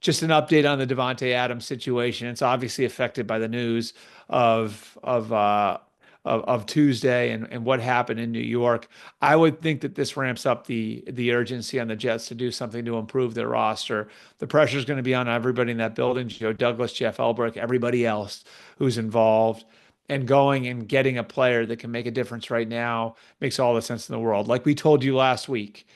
just an update on the Davante Adams situation. It's obviously affected by the news of of uh, of Tuesday and what happened in New York. I would think that this ramps up the urgency on the Jets to do something to improve their roster. The pressure is going to be on everybody in that building, Joe Douglas, Jeff Elbrick, everybody else who's involved. And going and getting a player that can make a difference right now makes all the sense in the world. Like we told you last week,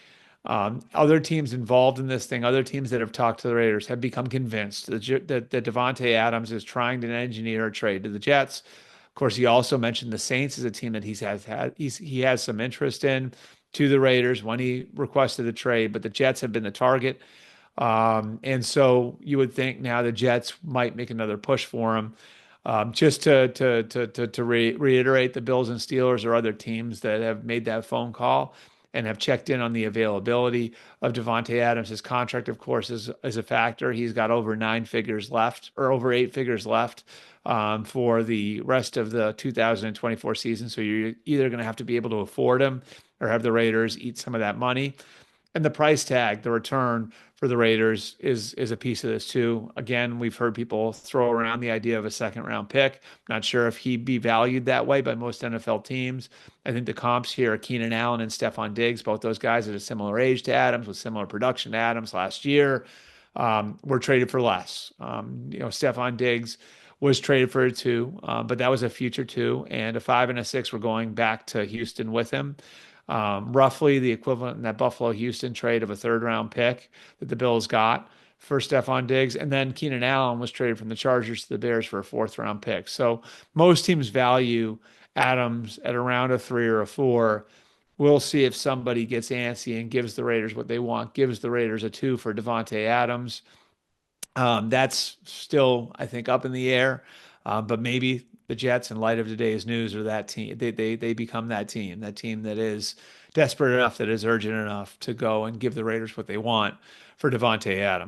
other teams involved in this thing, other teams that have talked to the Raiders have become convinced that Davante Adams is trying to engineer a trade to the Jets. Of course, he also mentioned the Saints as a team that he has some interest in to the Raiders when he requested the trade, but the Jets have been the target. And so you would think now the Jets might make another push for him. Just to reiterate, the Bills and Steelers are other teams that have made that phone call and have checked in on the availability of Davante Adams. His contract, of course, is a factor. He's got over 9 figures left, or over 8 figures left, for the rest of the 2024 season. So you're either going to have to be able to afford him or have the Raiders eat some of that money. And the price tag, the return for the Raiders is a piece of this too. Again, we've heard people throw around the idea of a second round pick. Not sure if he'd be valued that way by most NFL teams. I think the comps here are Keenan Allen and Stephon Diggs. Both those guys at a similar age to Adams, with similar production to Adams last year, were traded for less. Stephon Diggs was traded for a two, but that was a future two, and a 5 and a 6 were going back to Houston with him. Roughly the equivalent in that Buffalo Houston trade of a third round pick that the Bills got for Stephon Diggs. And then Keenan Allen was traded from the Chargers to the Bears for a fourth round pick. So most teams value Adams at around a 3 or a 4. We'll see if somebody gets antsy and gives the Raiders what they want, gives the Raiders a 2 for Davante Adams. That's still, I think, up in the air. But maybe the Jets, in light of today's news, are that team. They become that team that is desperate enough, that is urgent enough to go and give the Raiders what they want for Davante Adams.